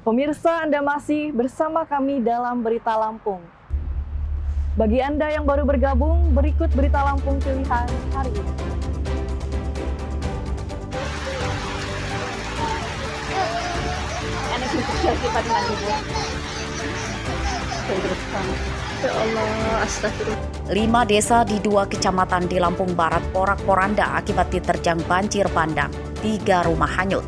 Pemirsa, Anda masih bersama kami dalam Berita Lampung. Bagi Anda yang baru bergabung, berikut Berita Lampung pilihan hari ini. Ya Allah, astagfirullah. 5 desa di 2 kecamatan di Lampung Barat porak-poranda akibat diterjang banjir bandang. 3 rumah hanyut.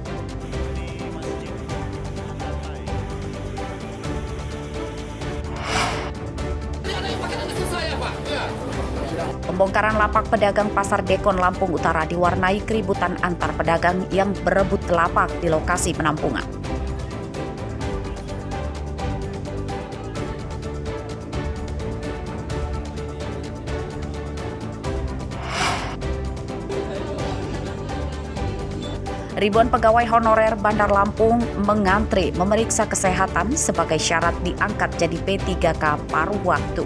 Pembongkaran lapak pedagang Pasar Dekon Lampung Utara diwarnai keributan antar pedagang yang berebut lapak di lokasi penampungan. Ribuan pegawai honorer Bandar Lampung mengantri memeriksa kesehatan sebagai syarat diangkat jadi P3K paruh waktu.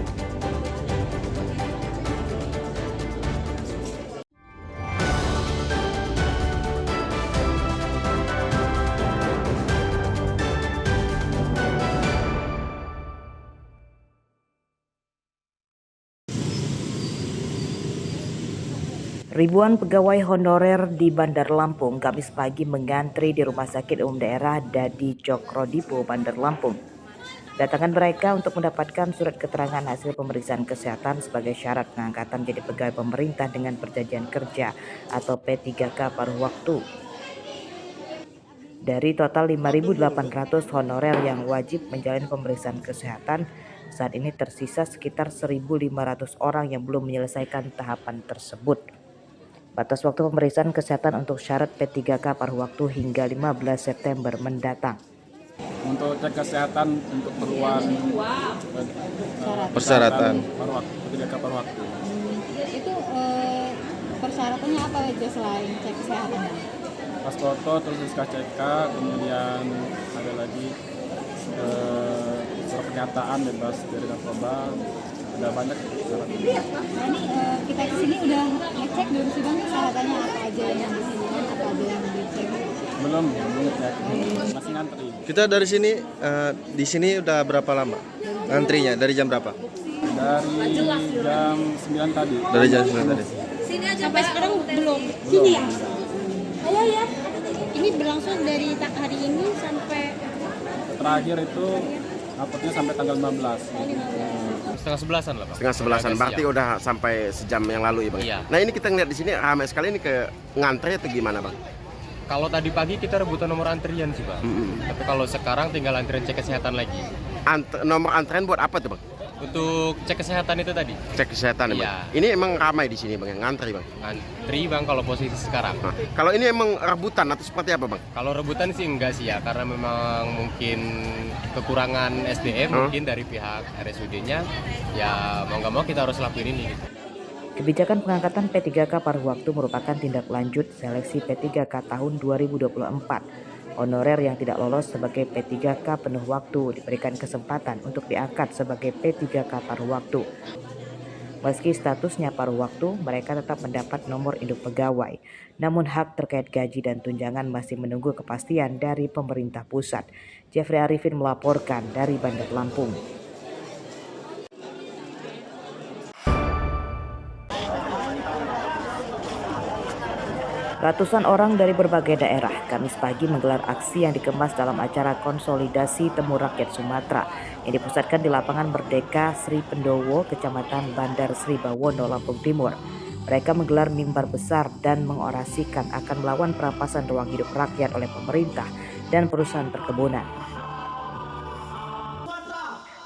Ribuan pegawai honorer di Bandar Lampung Kamis pagi mengantri di Rumah Sakit Umum Daerah Dadi Cokro-Dipo, Bandar Lampung. Datangan mereka untuk mendapatkan surat keterangan hasil pemeriksaan kesehatan sebagai syarat pengangkatan jadi pegawai pemerintah dengan perjanjian kerja atau P3K paruh waktu. Dari total 5.800 honorer yang wajib menjalani pemeriksaan kesehatan, saat ini tersisa sekitar 1.500 orang yang belum menyelesaikan tahapan tersebut. Batas waktu pemeriksaan kesehatan untuk syarat P3K paruh waktu hingga 15 September mendatang. Untuk cek kesehatan untuk keperluan persyaratan paruh waktu, P3K paruh waktu. Itu persyaratannya apa aja selain cek kesehatan? Pas foto, terus SKCK, kemudian ada lagi surat pernyataan bebas dari narkoba. Ada banyak syaratnya. Nah, ini kita kesini udah ngecek belum sih Bang kesehatannya apa aja yang di sini, apa aja yang dicek? Belum ngecek, masih ngantri. Kita dari sini di sini udah berapa lama? Antrinya dari jam berapa? Dari jam 9 tadi. Dari jam 9 tadi. Sini aja sampai sekarang belum. Sini ya? Ayo ya. Ini berlangsung dari hari ini sampai Terakhir itu rapotnya sampai tanggal 15. Setengah 11-an lah Bang. Setengah 11-an, berarti udah sampai sejam yang lalu ya Bang? Iya. Nah ini kita ngeliat di sini ramai sekali ini ke ngantri atau gimana Bang? Kalau tadi pagi kita rebutan nomor antrian sih Bang. Tapi kalau sekarang tinggal antrian cek kesehatan lagi. Nomor antrian buat apa tuh Bang? Untuk cek kesehatan itu tadi. Cek kesehatan ya Bang? Iya. Ini emang ramai di sini Bang, yang ngantri Bang? Antri Bang kalau posisi sekarang. Nah, kalau ini emang rebutan atau seperti apa Bang? Kalau rebutan sih enggak sih ya, karena memang mungkin kekurangan SDM mungkin dari pihak RSUD-nya. Ya mau nggak mau kita harus lakuin ini. Kebijakan pengangkatan P3K paruh waktu merupakan tindak lanjut seleksi P3K tahun 2024. Honorer yang tidak lolos sebagai P3K penuh waktu diberikan kesempatan untuk diangkat sebagai P3K paruh waktu. Meski statusnya paruh waktu, mereka tetap mendapat nomor induk pegawai. Namun hak terkait gaji dan tunjangan masih menunggu kepastian dari pemerintah pusat. Jeffrey Arifin melaporkan dari Bandar Lampung. Ratusan orang dari berbagai daerah Kamis pagi menggelar aksi yang dikemas dalam acara konsolidasi Temu Rakyat Sumatera yang dipusatkan di lapangan Merdeka Sri Pendowo, Kecamatan Bandar Sri Bawono, Lampung Timur. Mereka menggelar mimbar besar dan mengorasikan akan melawan perampasan ruang hidup rakyat oleh pemerintah dan perusahaan perkebunan.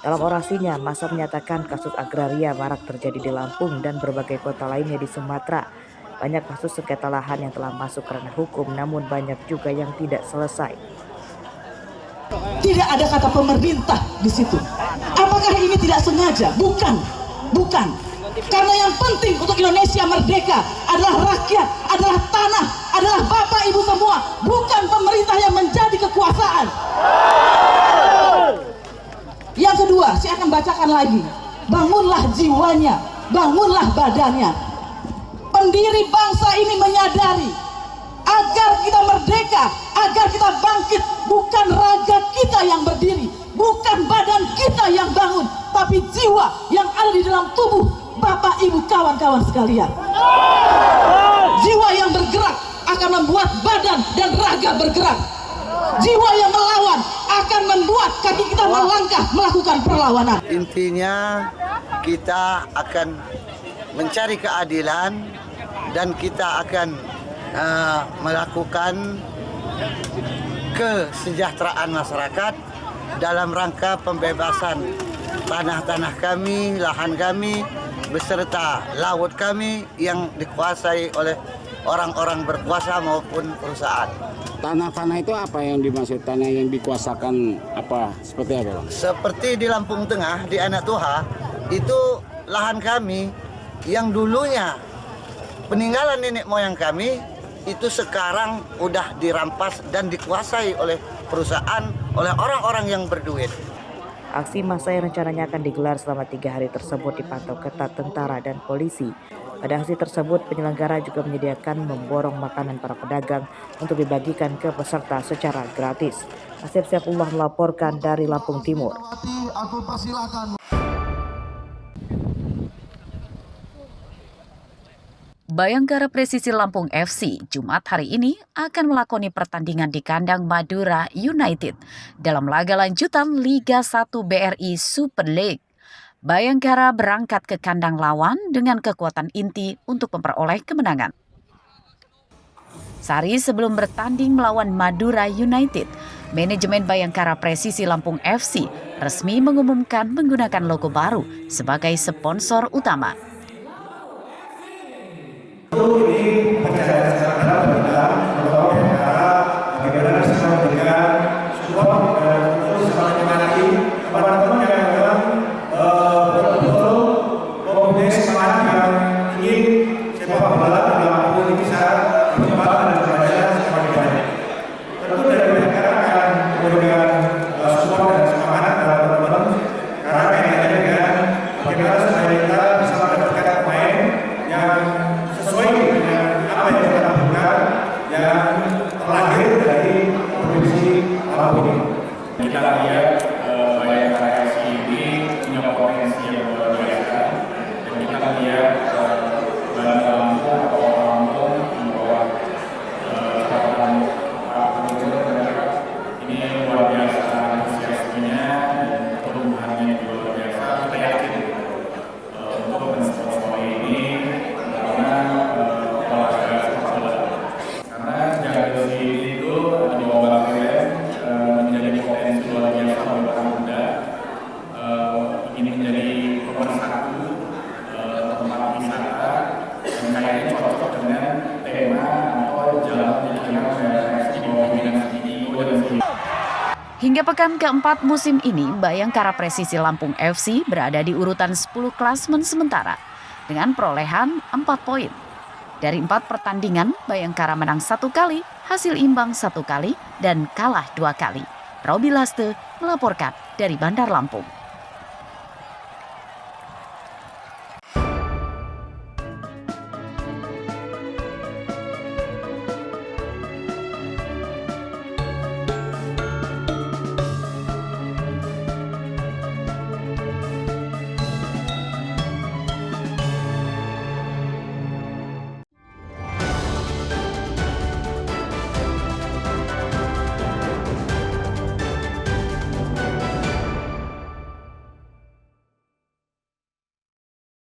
Dalam orasinya, massa menyatakan kasus agraria marak terjadi di Lampung dan berbagai kota lainnya di Sumatera. Banyak kasus sengketa lahan yang telah masuk ke ranah hukum, namun banyak juga yang tidak selesai. Tidak ada kata pemerintah di situ. Apakah ini tidak sengaja? Bukan. Karena yang penting untuk Indonesia merdeka adalah rakyat, adalah tanah, adalah bapak ibu semua, bukan pemerintah yang menjadi kekuasaan. Yang kedua, saya akan bacakan lagi. Bangunlah jiwanya, bangunlah badannya. Pendiri bangsa ini menyadari agar kita merdeka, agar kita bangkit. Bukan raga kita yang berdiri, bukan badan kita yang bangun, tapi jiwa yang ada di dalam tubuh Bapak Ibu kawan-kawan sekalian. Jiwa yang bergerak akan membuat badan dan raga bergerak. Jiwa yang melawan akan membuat kaki kita melangkah melakukan perlawanan. Intinya kita akan mencari keadilan dan kita akan melakukan kesejahteraan masyarakat dalam rangka pembebasan tanah-tanah kami, lahan kami, beserta laut kami yang dikuasai oleh orang-orang berkuasa maupun perusahaan. Tanah-tanah itu apa yang dimaksud? Tanah yang dikuasakan apa? Seperti apa, Bang? Seperti di Lampung Tengah, di Anak Toha, itu lahan kami yang dulunya peninggalan nenek moyang kami, itu sekarang udah dirampas dan dikuasai oleh perusahaan, oleh orang-orang yang berduit. Aksi massa yang rencananya akan digelar selama 3 hari tersebut dipantau ketat tentara dan polisi. Pada aksi tersebut, penyelenggara juga menyediakan memborong makanan para pedagang untuk dibagikan ke peserta secara gratis. Asep Saifullah melaporkan dari Lampung Timur. Bayangkara Presisi Lampung FC Jumat hari ini akan melakoni pertandingan di kandang Madura United dalam laga lanjutan Liga 1 BRI Super League. Bayangkara berangkat ke kandang lawan dengan kekuatan inti untuk memperoleh kemenangan. Sehari sebelum bertanding melawan Madura United, manajemen Bayangkara Presisi Lampung FC resmi mengumumkan menggunakan logo baru sebagai sponsor utama. Ini percaya secara dalam bahwa Bayangkara bagaimana bisa memberikan support dan terus semangat teman-teman yang memang betul-betul mempunyai semangat yang ingin sepak bola di Lampung ini bisa berkembang dan berjaya semakin banyak. Tentu dari Bayangkara akan memberikan support dan semangat kepada teman-teman karena kaitannya dengan bagaimana supaya kita bisa mendapatkan pemain yang sesuai dengan apa yang kita lakukan yang terlahir dari provinsi Lampung ini. Kita lihat Bayangkara FC ini punya potensi yang luar biasa dan kita lihat Bandar Lampung atau orang Lampung di bawah catatan Pak Gubernur ini luar biasa antusiasmenya dan pertumbuhannya juga luar biasa. Kita yakin untuk mensponsor ini karena jaga ini itu di bawah kalian menjadi potensi luar biasa bagi para muda. Ini menjadi pemersatu tempat wisata dan kayaknya cocok dengan tema atau jalan yang di bawah binaan CEO dan CEO. Hingga pekan keempat musim ini, Bayangkara Presisi Lampung FC berada di urutan 10 klasemen sementara dengan perolehan 4 poin. Dari 4 pertandingan, Bayangkara menang 1 kali, hasil imbang 1 kali, dan kalah 2 kali. Robi Laste melaporkan dari Bandar Lampung.